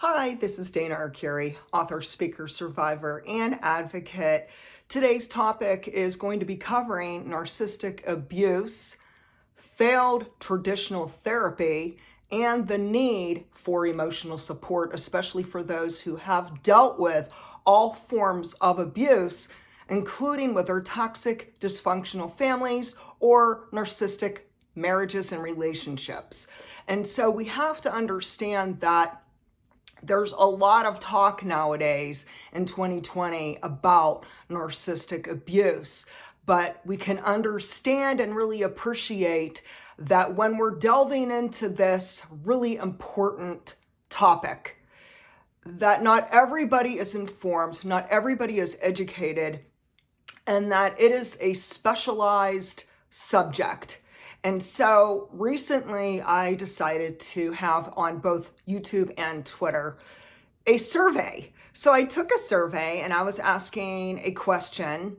Hi, this is Dana Arcuri, author, speaker, survivor, and advocate. Today's topic is going to be covering narcissistic abuse, failed traditional therapy, and the need for emotional support, especially for those who have dealt with all forms of abuse, including whether toxic, dysfunctional families or narcissistic marriages and relationships. And so we have to understand that there's a lot of talk nowadays in 2020 about narcissistic abuse, but we can understand and really appreciate that when we're delving into this really important topic, that not everybody is informed, not everybody is educated, and that it is a specialized subject. And so recently I decided to have on both YouTube and Twitter a survey. So I took a survey and I was asking a question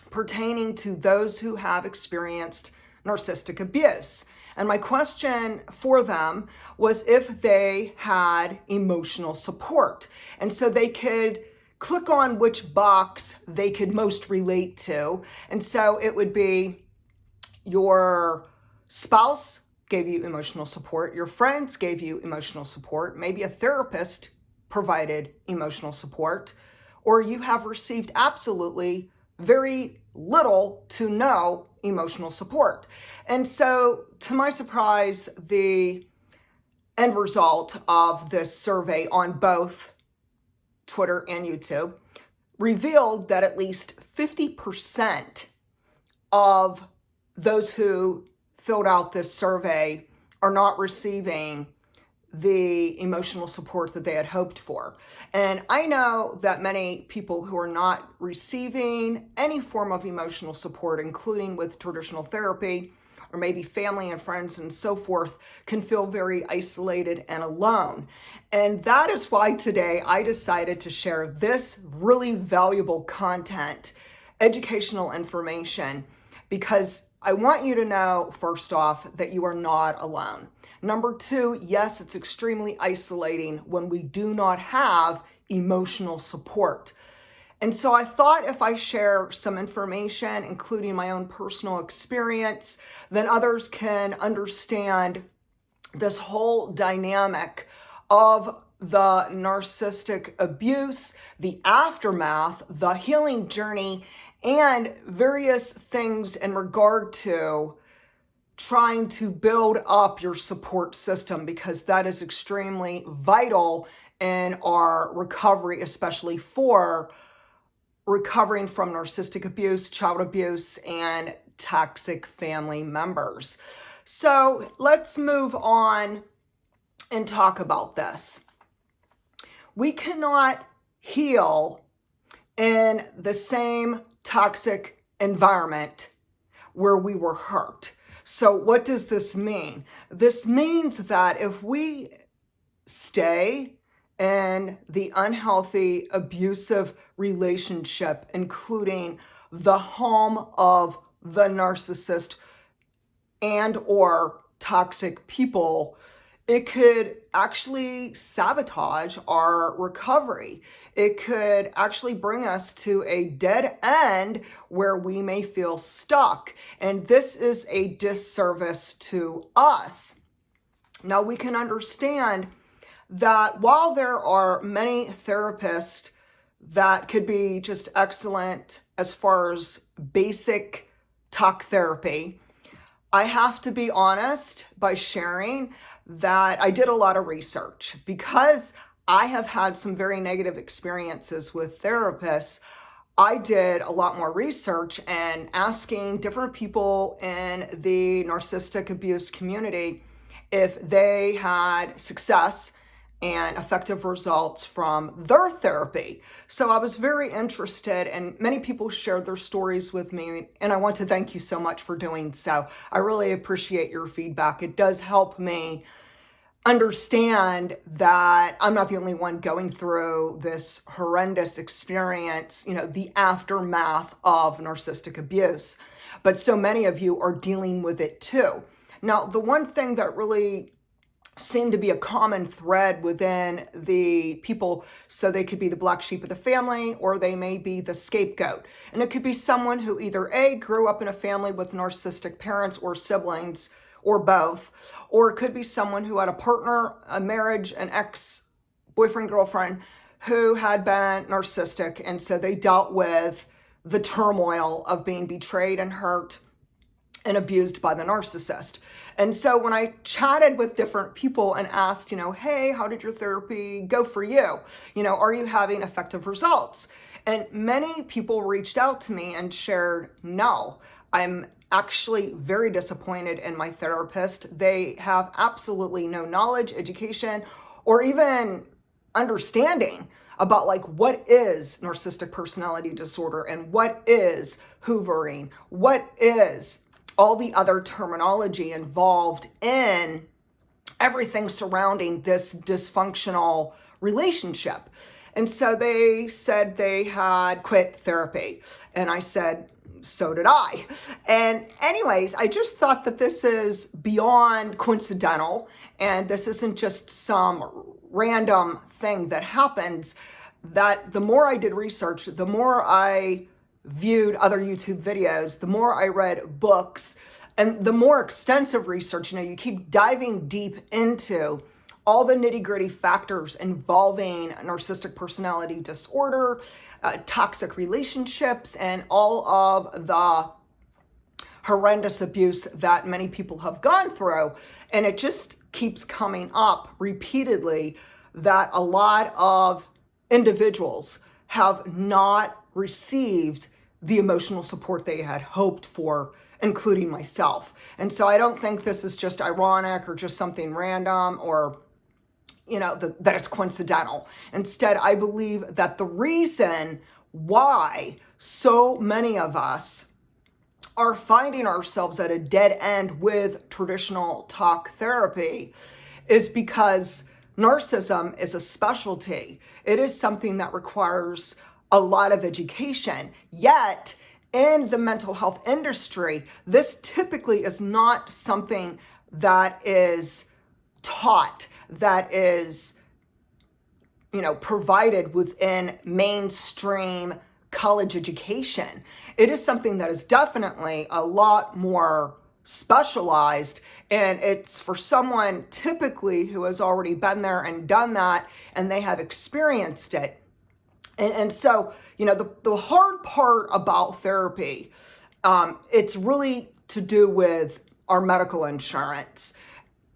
pertaining to those who have experienced narcissistic abuse. And my question for them was if they had emotional support. And so they could click on which box they could most relate to. And so it would be your spouse gave you emotional support, your friends gave you emotional support, maybe a therapist provided emotional support, or you have received absolutely very little to no emotional support. And so, to my surprise, the end result of this survey on both Twitter and YouTube revealed that at least 50% of those who filled out this survey are not receiving the emotional support that they had hoped for. And I know that many people who are not receiving any form of emotional support, including with traditional therapy, or maybe family and friends and so forth, can feel very isolated and alone. And that is why today I decided to share this really valuable content, educational information, because I want you to know, first off, that you are not alone. Number two, yes, it's extremely isolating when we do not have emotional support. And so I thought if I share some information, including my own personal experience, then others can understand this whole dynamic of the narcissistic abuse, the aftermath, the healing journey, and various things in regard to trying to build up your support system, because that is extremely vital in our recovery, especially for recovering from narcissistic abuse, child abuse, and toxic family members. So let's move on and talk about this. We cannot heal in the same toxic environment where we were hurt. So what does this mean? This means that if we stay in the unhealthy, abusive relationship, including the home of the narcissist and or toxic people, it could actually sabotage our recovery. It could actually bring us to a dead end where we may feel stuck. And this is a disservice to us. Now, we can understand that while there are many therapists that could be just excellent as far as basic talk therapy, I have to be honest by sharing that I did a lot of research because I have had some very negative experiences with therapists. I did a lot more research and asking different people in the narcissistic abuse community if they had success and effective results from their therapy. So I was very interested, and many people shared their stories with me, and I want to thank you so much for doing so. I really appreciate your feedback. It does help me understand that I'm not the only one going through this horrendous experience, the aftermath of narcissistic abuse, but so many of you are dealing with it too. Now, the one thing that really seem to be a common thread within the people. So they could be the black sheep of the family, or they may be the scapegoat. And it could be someone who either A, grew up in a family with narcissistic parents or siblings, or both, or it could be someone who had a partner, a marriage, an ex-boyfriend, girlfriend who had been narcissistic. And so they dealt with the turmoil of being betrayed and hurt and abused by the narcissist. And so when I chatted with different people and asked, hey, how did your therapy go for you? Are you having effective results? And many people reached out to me and shared, no, I'm actually very disappointed in my therapist. They have absolutely no knowledge, education, or even understanding about what is narcissistic personality disorder and what is hoovering, what is all the other terminology involved in everything surrounding this dysfunctional relationship. And so they said they had quit therapy. And I said, so did I. And anyways, I just thought that this is beyond coincidental. And this isn't just some random thing that happens. That the more I did research, the more I viewed other YouTube videos, the more I read books, and the more extensive research, you keep diving deep into all the nitty-gritty factors involving narcissistic personality disorder, toxic relationships, and all of the horrendous abuse that many people have gone through. And it just keeps coming up repeatedly that a lot of individuals have not received the emotional support they had hoped for, including myself. And so I don't think this is just ironic or just something random or, that it's coincidental. Instead, I believe that the reason why so many of us are finding ourselves at a dead end with traditional talk therapy is because narcissism is a specialty. It is something that requires a lot of education. Yet, in the mental health industry, this typically is not something that is taught, that is, provided within mainstream college education. It is something that is definitely a lot more specialized, and it's for someone typically who has already been there and done that, and they have experienced it. And so, the hard part about therapy, it's really to do with our medical insurance.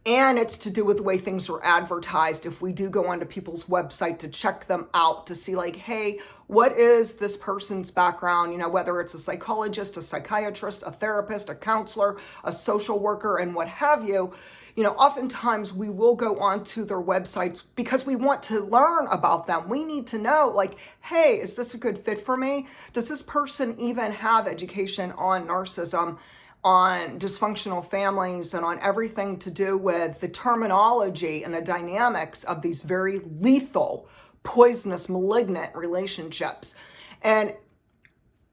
And it's to do with the way things are advertised. If we do go onto people's website to check them out, to see hey, what is this person's background? Whether it's a psychologist, a psychiatrist, a therapist, a counselor, a social worker, and what have you. Oftentimes we will go onto their websites because we want to learn about them. We need to know, hey, is this a good fit for me? Does this person even have education on narcissism, on dysfunctional families, and on everything to do with the terminology and the dynamics of these very lethal, poisonous, malignant relationships? And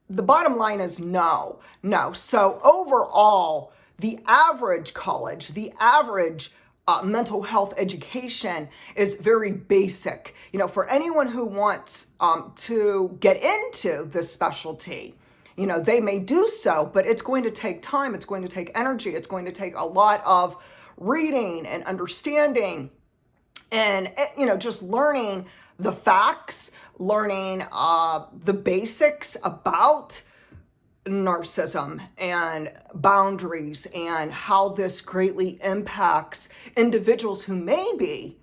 the bottom line is no. So overall, the average college, the average mental health education is very basic. For anyone who wants to get into this specialty, they may do so, but it's going to take time. It's going to take energy. It's going to take a lot of reading and understanding and, just learning the facts, learning the basics about narcissism and boundaries and how this greatly impacts individuals who may be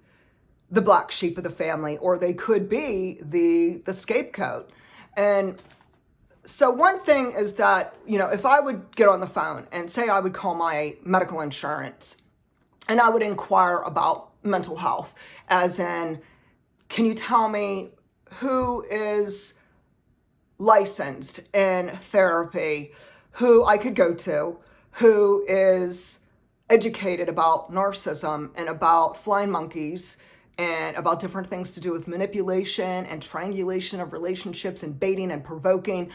the black sheep of the family, or they could be the scapegoat. And so one thing is that, if I would get on the phone and say I would call my medical insurance and I would inquire about mental health, as in, can you tell me who is licensed in therapy, who I could go to, who is educated about narcissism and about flying monkeys and about different things to do with manipulation and triangulation of relationships and baiting and provoking,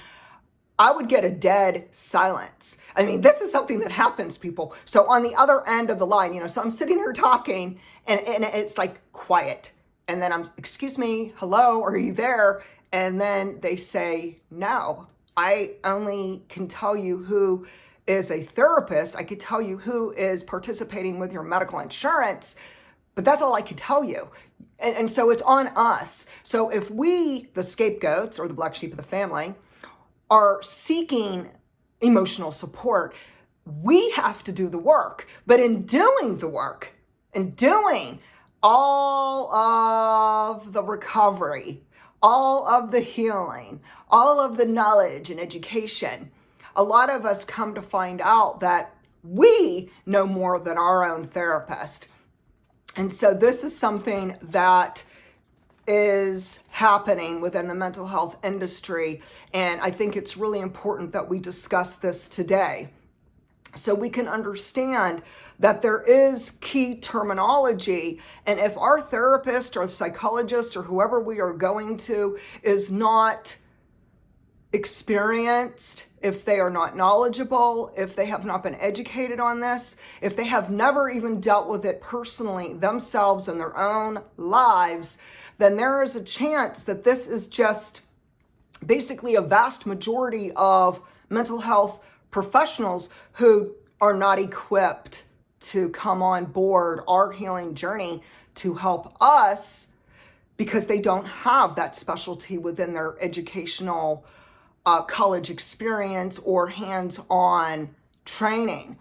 I would get a dead silence. I mean, this is something that happens, people. So on the other end of the line, so I'm sitting here talking and it's like quiet. And then excuse me, hello, are you there? And then they say, no, I only can tell you who is a therapist. I could tell you who is participating with your medical insurance, but that's all I could tell you. And so it's on us. So if we, the scapegoats or the black sheep of the family, are seeking emotional support, we have to do the work. But in doing the work, in doing all of the recovery, all of the healing, all of the knowledge and education, a lot of us come to find out that we know more than our own therapist. And so this is something that is happening within the mental health industry. And I think it's really important that we discuss this today so we can understand that there is key terminology. And if our therapist or psychologist or whoever we are going to is not experienced, if they are not knowledgeable, if they have not been educated on this, if they have never even dealt with it personally themselves in their own lives, then there is a chance that this is just basically a vast majority of mental health professionals who are not equipped to come on board our healing journey to help us because they don't have that specialty within their educational college experience or hands-on training.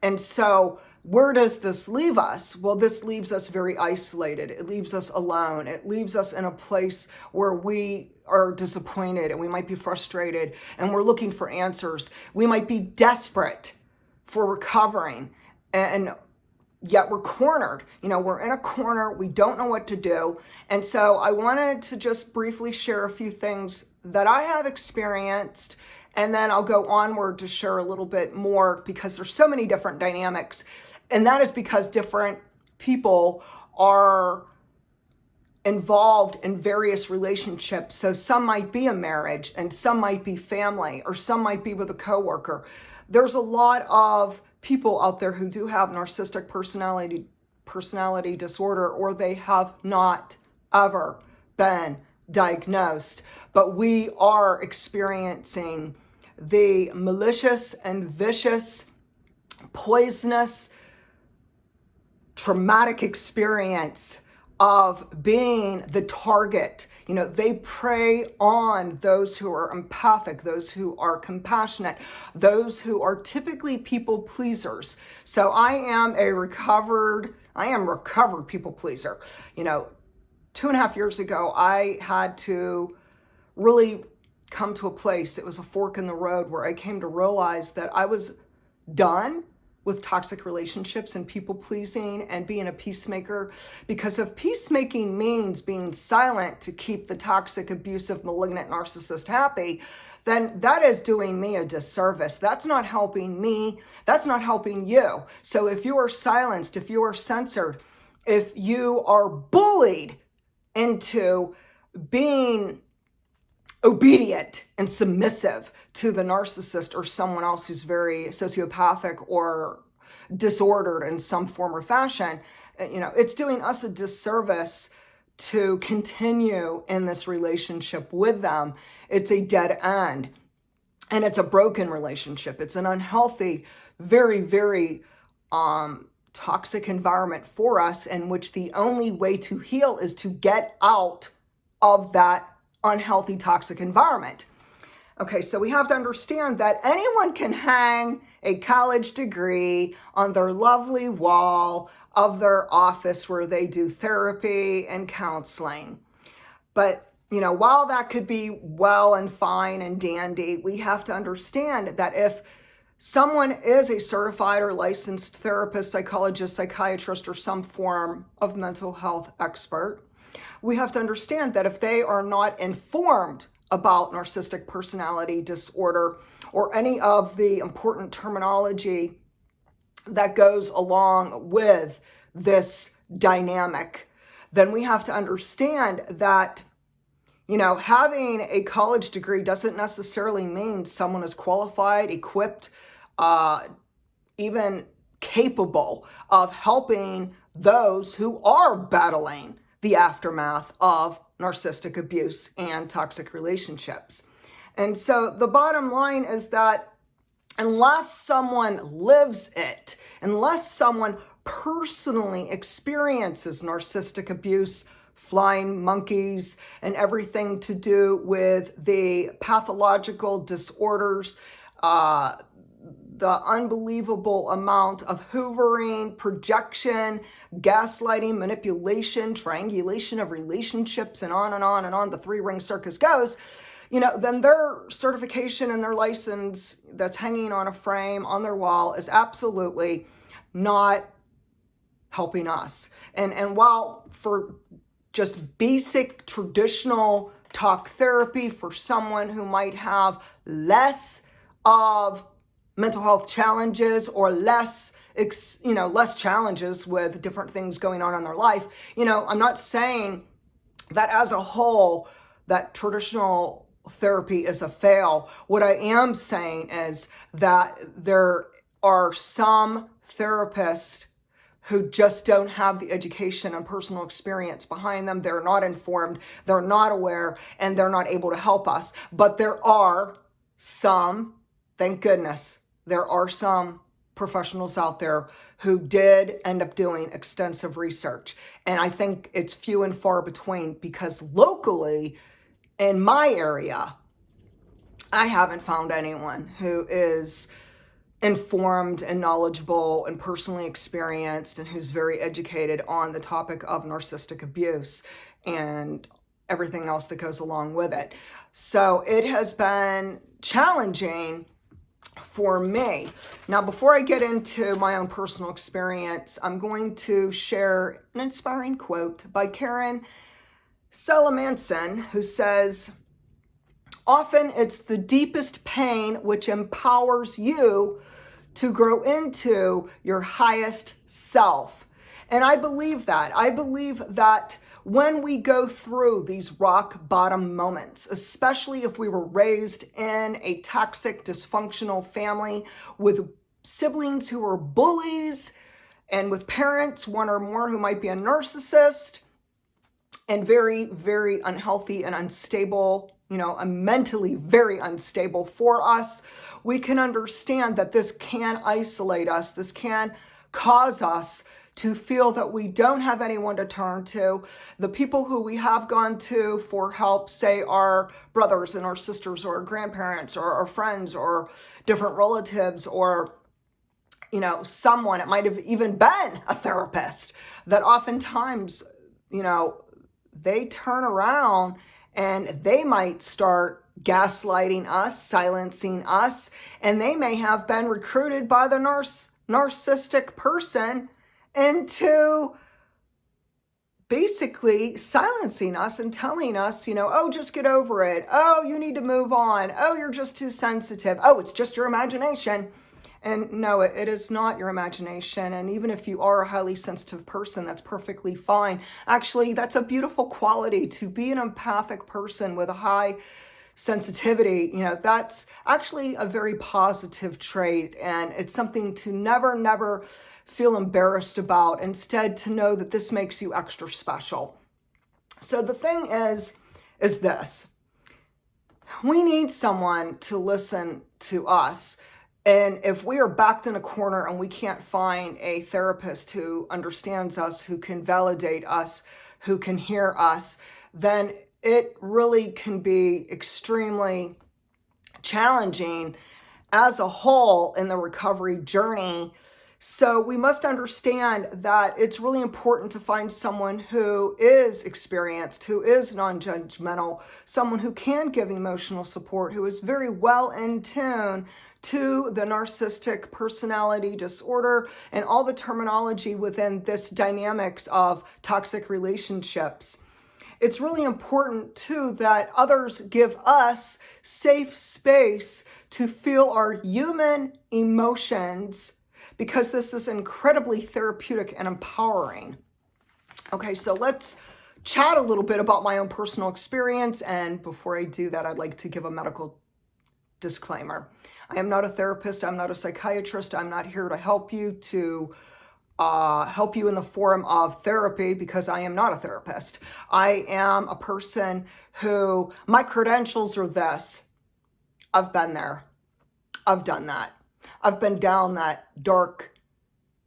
And so where does this leave us? Well, this leaves us very isolated. It leaves us alone. It leaves us in a place where we are disappointed and we might be frustrated and we're looking for answers. We might be desperate for recovering and yet we're cornered. We're in a corner. We don't know what to do. And so I wanted to just briefly share a few things that I have experienced, and then I'll go onward to share a little bit more because there's so many different dynamics. And that is because different people are involved in various relationships. So some might be a marriage and some might be family or some might be with a coworker. There's a lot of people out there who do have narcissistic personality disorder, or they have not ever been diagnosed. But we are experiencing the malicious and vicious, poisonous, traumatic experience of being the target. They prey on those who are empathic, those who are compassionate, those who are typically people pleasers. So I am a recovered people pleaser. 2.5 years ago, I had to really come to a place, it was a fork in the road, where I came to realize that I was done with toxic relationships and people pleasing and being a peacemaker. Because if peacemaking means being silent to keep the toxic, abusive, malignant narcissist happy, then that is doing me a disservice. That's not helping me. That's not helping you. So if you are silenced, if you are censored, if you are bullied into being obedient and submissive to the narcissist or someone else who's very sociopathic or disordered in some form or fashion, it's doing us a disservice to continue in this relationship with them. It's a dead end and it's a broken relationship. It's an unhealthy, very, very toxic environment for us, in which the only way to heal is to get out of that unhealthy, toxic environment. Okay, so we have to understand that anyone can hang a college degree on their lovely wall of their office where they do therapy and counseling. But, while that could be well and fine and dandy, we have to understand that if someone is a certified or licensed therapist, psychologist, psychiatrist, or some form of mental health expert, we have to understand that if they are not informed about narcissistic personality disorder or any of the important terminology that goes along with this dynamic, then we have to understand that, Having a college degree doesn't necessarily mean someone is qualified, equipped, even capable of helping those who are battling the aftermath of narcissistic abuse and toxic relationships. And so the bottom line is that unless someone lives it, unless someone personally experiences narcissistic abuse, flying monkeys, and everything to do with the pathological disorders, the unbelievable amount of hoovering, projection, gaslighting, manipulation, triangulation of relationships, and on and on and on the three-ring circus goes, then their certification and their license that's hanging on a frame on their wall is absolutely not helping us. And while for just basic traditional talk therapy for someone who might have less of mental health challenges or less challenges with different things going on in their life, I'm not saying that as a whole that traditional therapy is a fail. What I am saying is that there are some therapists who just don't have the education and personal experience behind them. They're not informed, they're not aware, and they're not able to help us. But there are some, thank goodness, there are some professionals out there who did end up doing extensive research. And I think it's few and far between, because locally in my area, I haven't found anyone who is informed and knowledgeable and personally experienced and who's very educated on the topic of narcissistic abuse and everything else that goes along with it. So it has been challenging for me. Now, before I get into my own personal experience, I'm going to share an inspiring quote by Karen Selamanson, who says, "Often it's the deepest pain which empowers you to grow into your highest self." And I believe that. I believe that when we go through these rock bottom moments, especially if we were raised in a toxic, dysfunctional family with siblings who are bullies and with parents, one or more, who might be a narcissist and very, very unhealthy and unstable, mentally very unstable for us, we can understand that this can isolate us. This can cause us to feel that we don't have anyone to turn to. The people who we have gone to for help, say our brothers and our sisters or our grandparents or our friends or different relatives or, someone, it might have even been a therapist, that oftentimes, they turn around and they might start gaslighting us, silencing us, and they may have been recruited by the narcissistic person into basically silencing us and telling us, oh, just get over it. Oh, you need to move on. Oh, you're just too sensitive. Oh, it's just your imagination. And no, it is not your imagination. And even if you are a highly sensitive person, that's perfectly fine. Actually, that's a beautiful quality, to be an empathic person with a high sensitivity. That's actually a very positive trait. And it's something to never feel embarrassed about. Instead, to know that this makes you extra special. So the thing is this: we need someone to listen to us. And if we are backed in a corner and we can't find a therapist who understands us, who can validate us, who can hear us, then it really can be extremely challenging as a whole in the recovery journey. So we must understand that it's really important to find someone who is experienced, who is non-judgmental, someone who can give emotional support, who is very well in tune to the narcissistic personality disorder and all the terminology within this dynamics of toxic relationships. It's really important too that others give us safe space to feel our human emotions, because this is incredibly therapeutic and empowering. Okay, so let's chat a little bit about my own personal experience. And before I do that, I'd like to give a medical disclaimer. I am not a therapist. I'm not a psychiatrist. I'm not here to help you in the form of therapy, because I am not a therapist. I am a person who, my credentials are this: I've been there. I've done that. I've been down that dark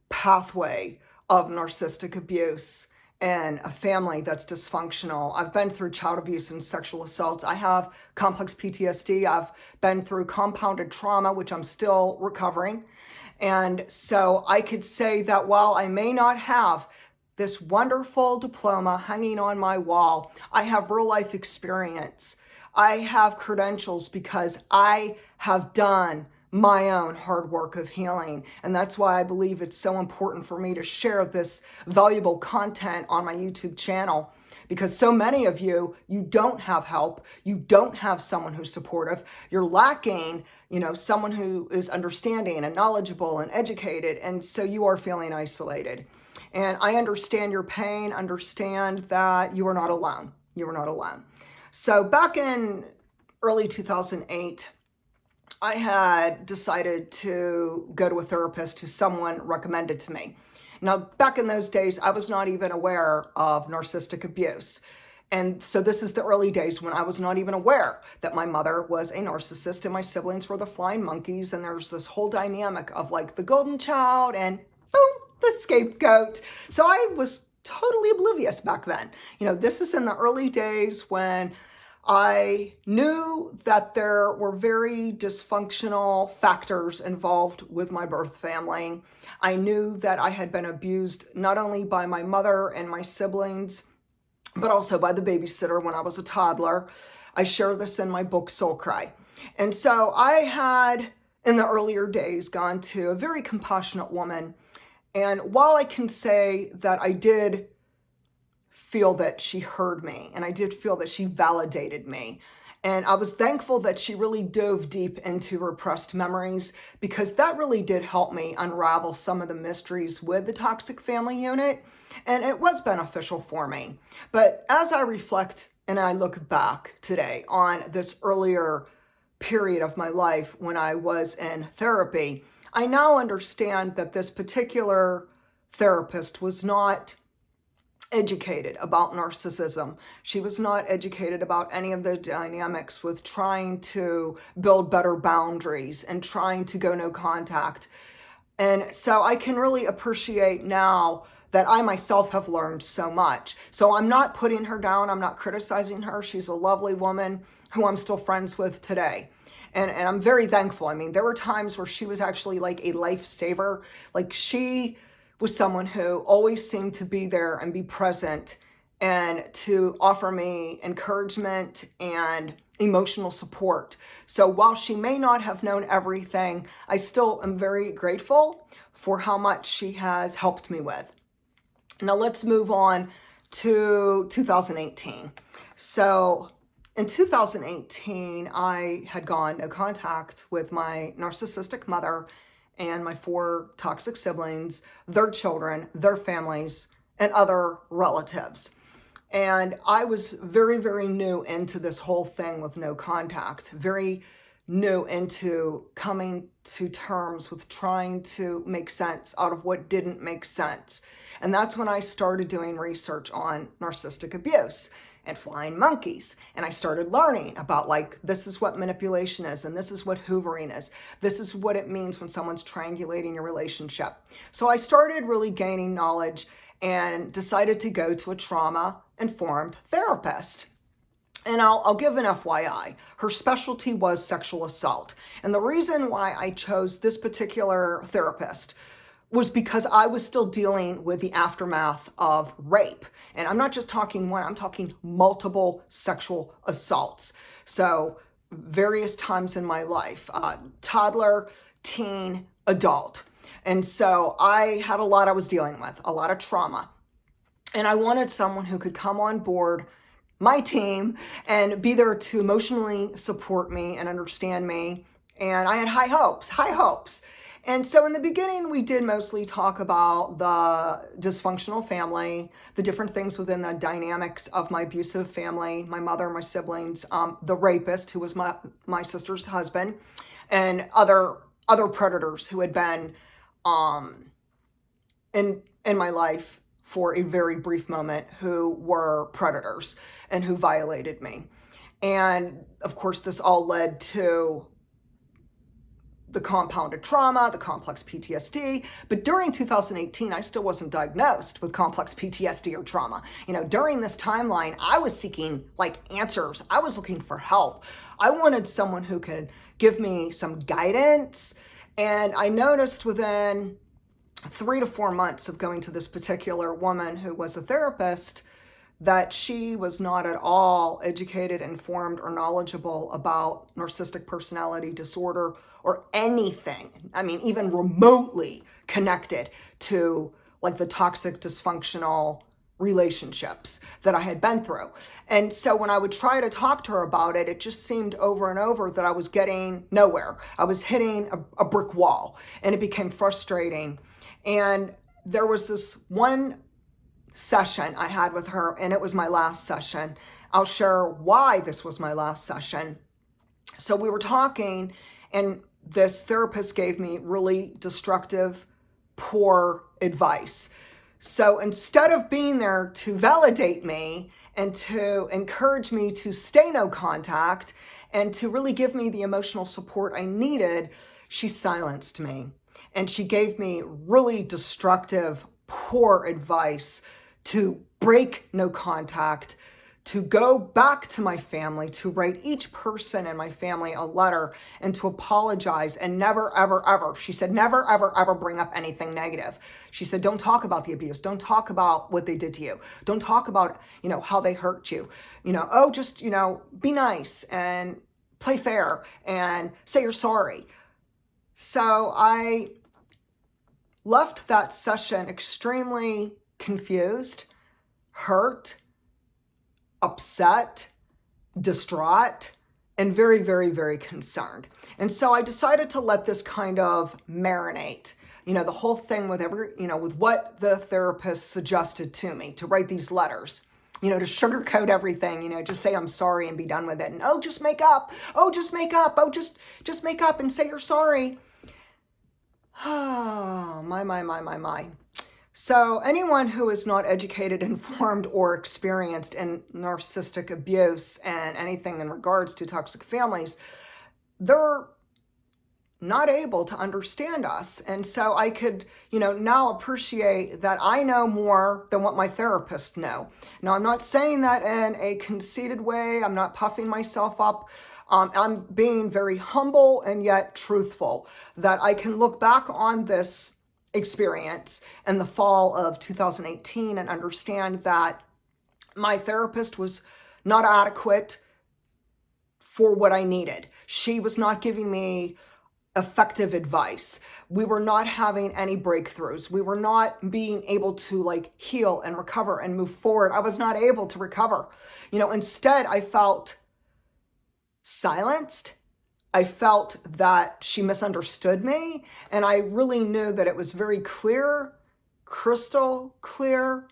pathway of narcissistic abuse and a family that's dysfunctional. I've been through child abuse and sexual assaults. I have complex PTSD. I've been through compounded trauma, which I'm still recovering. And so I could say that while I may not have this wonderful diploma hanging on my wall, I have real life experience. I have credentials because I have done my own hard work of healing. And that's why I believe it's so important for me to share this valuable content on my YouTube channel, because so many of you don't have help. You don't have someone who's supportive. You're lacking, someone who is understanding and knowledgeable and educated. And so you are feeling isolated. And I understand your pain, understand that you are not alone. You are not alone. So back in early 2008, I had decided to go to a therapist who someone recommended to me. Now, back in those days, I was not even aware of narcissistic abuse. And so this is the early days when I was not even aware that my mother was a narcissist and my siblings were the flying monkeys. And there's this whole dynamic of like the golden child and the scapegoat. So I was totally oblivious back then. This is in the early days when I knew that there were very dysfunctional factors involved with my birth family. I knew that I had been abused not only by my mother and my siblings, but also by the babysitter when I was a toddler. I share this in my book, Soul Cry. And so I had, in the earlier days, gone to a very compassionate woman. And while I can say that I did feel that she heard me, and I did feel that she validated me. And I was thankful that she really dove deep into repressed memories, because that really did help me unravel some of the mysteries with the toxic family unit. And it was beneficial for me. But as I reflect and I look back today on this earlier period of my life when I was in therapy, I now understand that this particular therapist was not educated about narcissism. She was not educated about any of the dynamics with trying to build better boundaries and trying to go no contact. And so I can really appreciate now that I myself have learned so much. So I'm not putting her down. I'm not criticizing her. She's a lovely woman who I'm still friends with today. And I'm very thankful. I mean, there were times where she was actually like a lifesaver. Like, she was someone who always seemed to be there and be present and to offer me encouragement and emotional support. So while she may not have known everything, I still am very grateful for how much she has helped me with. Now let's move on to 2018. So in 2018, I had gone no contact with my narcissistic mother and my 4 toxic siblings, their children, their families, and other relatives. And I was very, very new into this whole thing with no contact, very new into coming to terms with trying to make sense out of what didn't make sense. And that's when I started doing research on narcissistic abuse and flying monkeys. And I started learning about, like, this is what manipulation is, and this is what hoovering is. This is what it means when someone's triangulating your relationship. So I started really gaining knowledge and decided to go to a trauma-informed therapist. And I'll give an FYI. Her specialty was sexual assault. And the reason why I chose this particular therapist was because I was still dealing with the aftermath of rape. And I'm not just talking one, I'm talking multiple sexual assaults. So various times in my life, toddler, teen, adult. And so I had a lot I was dealing with, a lot of trauma. And I wanted someone who could come on board my team and be there to emotionally support me and understand me. And I had high hopes. And so in the beginning, we did mostly talk about the dysfunctional family, the different things within the dynamics of my abusive family, my mother, my siblings, the rapist, who was my sister's husband, and other predators who had been in my life for a very brief moment, who were predators and who violated me. And of course, this all led to the compounded trauma, the complex PTSD. But during 2018, I still wasn't diagnosed with complex PTSD or trauma. During this timeline, I was seeking answers. I was looking for help. I wanted someone who could give me some guidance. And I noticed within 3 to 4 months of going to this particular woman who was a therapist that she was not at all educated, informed, or knowledgeable about narcissistic personality disorder or anything. I mean, even remotely connected to the toxic, dysfunctional relationships that I had been through. And so when I would try to talk to her about it, it just seemed over and over that I was getting nowhere. I was hitting a brick wall, and it became frustrating. And there was this one session I had with her, and it was my last session. I'll share why this was my last session. So we were talking, and this therapist gave me really destructive, poor advice. So instead of being there to validate me and to encourage me to stay no contact and to really give me the emotional support I needed, she silenced me. And she gave me really destructive, poor advice to break no contact, to go back to my family, to write each person in my family a letter and to apologize, and never, ever, ever. She said, never, ever, ever bring up anything negative. She said, don't talk about the abuse. Don't talk about what they did to you. Don't talk about, how they hurt you. Just, be nice and play fair and say you're sorry. So I left that session extremely confused, hurt, upset, distraught, and very, very, very concerned. And so I decided to let this kind of marinate, the whole thing with with what the therapist suggested to me, to write these letters, to sugarcoat everything, just say I'm sorry and be done with it. And just make up. Just make up. Just make up and say you're sorry. Oh, my. So anyone who is not educated, informed, or experienced in narcissistic abuse and anything in regards to toxic families, they're not able to understand us. And so I could, now appreciate that I know more than what my therapist know. Now, I'm not saying that in a conceited way. I'm not puffing myself up. I'm being very humble and yet truthful, that I can look back on this experience in the fall of 2018 and understand that my therapist was not adequate for what I needed. She was not giving me effective advice. We were not having any breakthroughs. We were not being able to heal and recover and move forward. I was not able to recover. Instead, I felt silenced. I felt that she misunderstood me, and I really knew that it was very clear, crystal clear,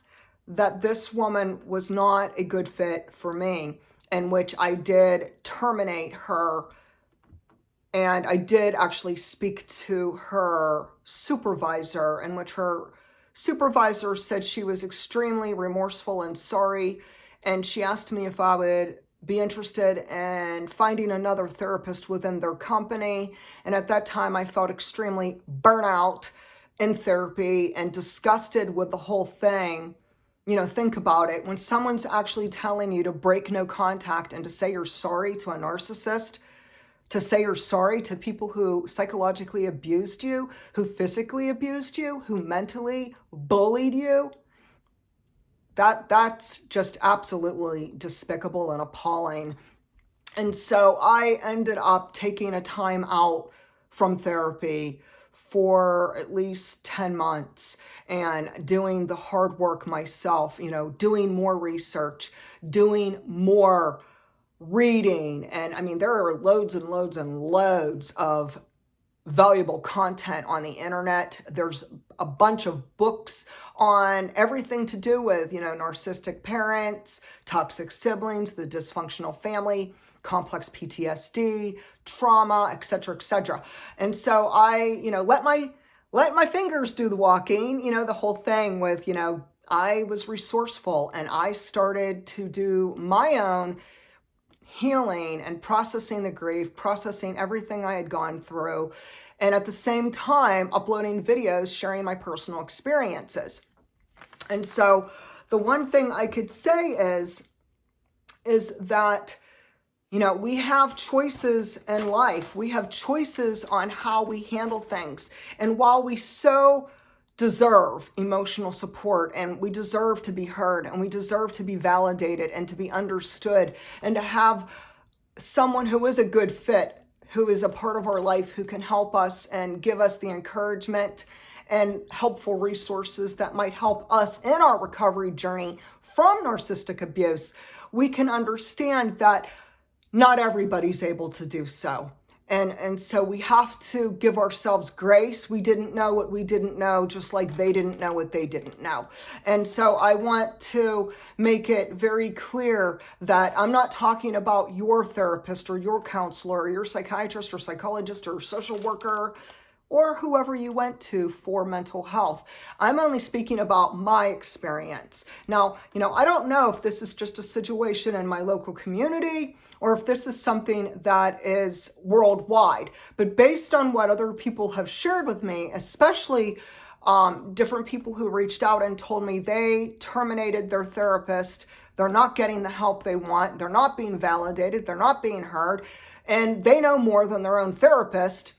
that this woman was not a good fit for me, in which I did terminate her, and I did actually speak to her supervisor, in which her supervisor said she was extremely remorseful and sorry, and she asked me if I would be interested in finding another therapist within their company. And at that time, I felt extremely burnout in therapy and disgusted with the whole thing. Think about it. When someone's actually telling you to break no contact and to say you're sorry to a narcissist, to say you're sorry to people who psychologically abused you, who physically abused you, who mentally bullied you, that's just absolutely despicable and appalling. And so I ended up taking a time out from therapy for at least 10 months and doing the hard work myself, doing more research, doing more reading. And I mean, there are loads and loads and loads of valuable content on the internet. There's a bunch of books on everything to do with, narcissistic parents, toxic siblings, the dysfunctional family, complex PTSD, trauma, etc., etc. And so I, let my fingers do the walking, the whole thing with, I was resourceful and I started to do my own healing and processing the grief, processing everything I had gone through, and at the same time uploading videos sharing my personal experiences. And so the one thing I could say is that we have choices in life. We have choices on how we handle things. And while we so deserve emotional support, and we deserve to be heard, and we deserve to be validated and to be understood, and to have someone who is a good fit, who is a part of our life, who can help us and give us the encouragement and helpful resources that might help us in our recovery journey from narcissistic abuse, we can understand that not everybody's able to do so. And so we have to give ourselves grace. We didn't know what we didn't know, just like they didn't know what they didn't know. And so I want to make it very clear that I'm not talking about your therapist or your counselor or your psychiatrist or psychologist or social worker or whoever you went to for mental health. I'm only speaking about my experience. Now, I don't know if this is just a situation in my local community or if this is something that is worldwide. But based on what other people have shared with me, especially different people who reached out and told me they terminated their therapist, they're not getting the help they want, they're not being validated, they're not being heard, and they know more than their own therapist.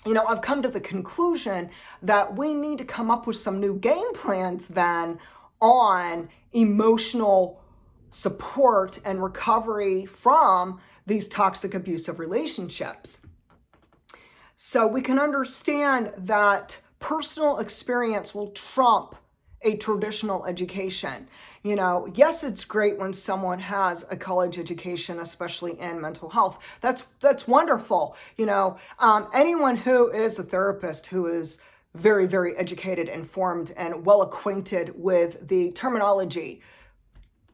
I've come to the conclusion that we need to come up with some new game plans then on emotional support and recovery from these toxic abusive relationships. So we can understand that personal experience will trump a traditional education. Yes, it's great when someone has a college education, especially in mental health. That's wonderful. Anyone who is a therapist who is very, very educated, informed, and well acquainted with the terminology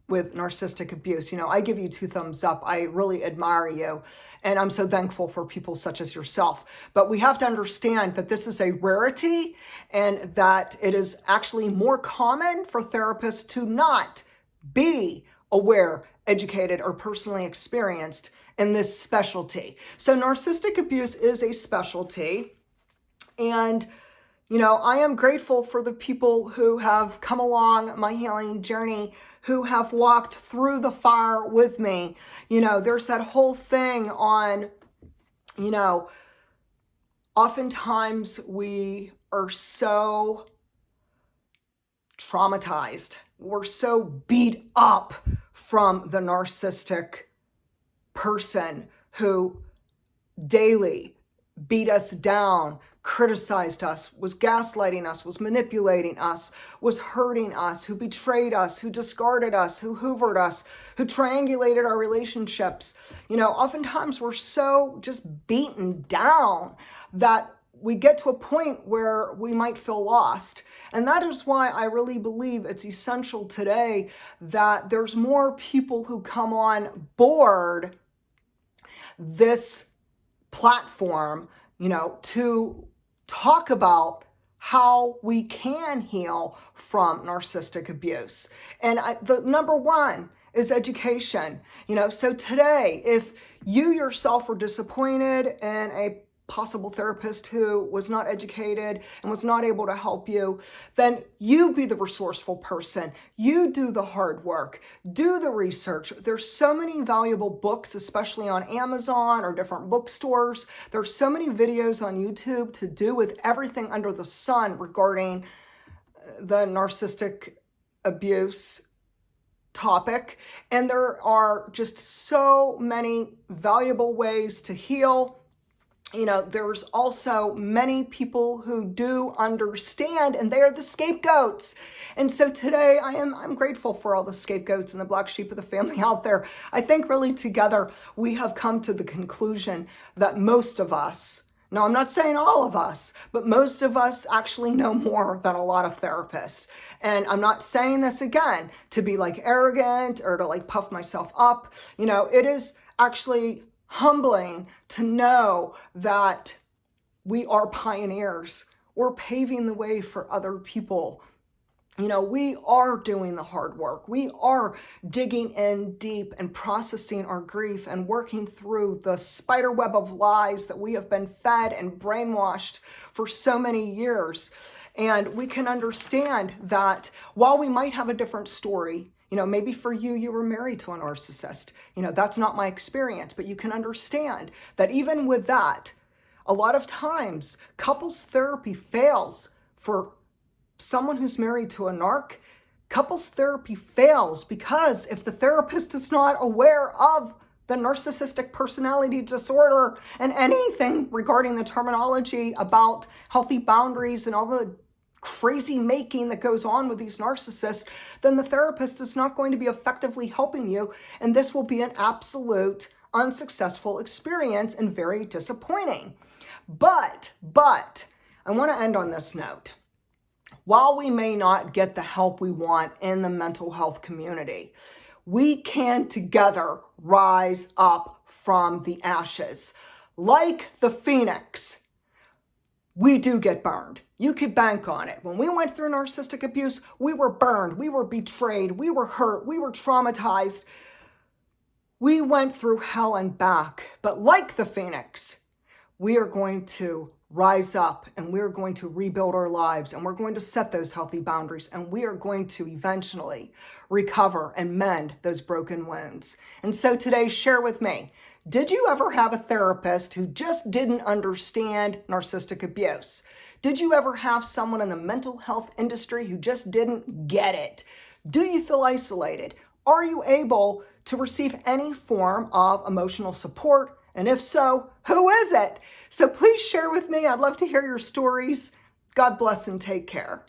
with narcissistic abuse, I give you 2 thumbs up. I really admire you. And I'm so thankful for people such as yourself. But we have to understand that this is a rarity and that it is actually more common for therapists to not be aware, educated, or personally experienced in this specialty. So narcissistic abuse is a specialty. And I am grateful for the people who have come along my healing journey, who have walked through the fire with me. There's that whole thing on, oftentimes we are so traumatized. We're so beat up from the narcissistic person who daily beat us down, criticized us, was gaslighting us, was manipulating us, was hurting us, who betrayed us, who discarded us, who hoovered us, who triangulated our relationships. Oftentimes we're so just beaten down that we get to a point where we might feel lost. And that is why I really believe it's essential today that there's more people who come on board this platform, to talk about how we can heal from narcissistic abuse. And the number one is education. So today, if you yourself were disappointed in a possible therapist who was not educated and was not able to help you, then you be the resourceful person. You do the hard work, do the research. There's so many valuable books, especially on Amazon or different bookstores. There's so many videos on YouTube to do with everything under the sun regarding the narcissistic abuse topic. And there are just so many valuable ways to heal. There's also many people who do understand, and they are the scapegoats. And so today I'm grateful for all the scapegoats and the black sheep of the family out there. I think really together we have come to the conclusion that most of us, Now, I'm not saying all of us, but most of us actually know more than a lot of therapists. And I'm not saying this again to be like arrogant or to like puff myself up. It is actually humbling to know that we are pioneers. We're paving the way for other people. We are doing the hard work. We are digging in deep and processing our grief and working through the spider web of lies that we have been fed and brainwashed for so many years. And we can understand that while we might have a different story, maybe for you were married to a narcissist. That's not my experience, but you can understand that even with that, a lot of times couples therapy fails for someone who's married to a narc. Couples therapy fails because if the therapist is not aware of the narcissistic personality disorder and anything regarding the terminology about healthy boundaries and all the crazy making that goes on with these narcissists, then the therapist is not going to be effectively helping you. And this will be an absolute unsuccessful experience and very disappointing. But I want to end on this note. While we may not get the help we want in the mental health community, we can together rise up from the ashes. Like the phoenix, we do get burned. You could bank on it. When we went through narcissistic abuse, we were burned, we were betrayed, we were hurt, we were traumatized. We went through hell and back. But like the phoenix, we are going to rise up and we're going to rebuild our lives and we're going to set those healthy boundaries and we are going to eventually recover and mend those broken wounds. And so today, share with me, did you ever have a therapist who just didn't understand narcissistic abuse? Did you ever have someone in the mental health industry who just didn't get it? Do you feel isolated? Are you able to receive any form of emotional support? And if so, who is it? So please share with me. I'd love to hear your stories. God bless and take care.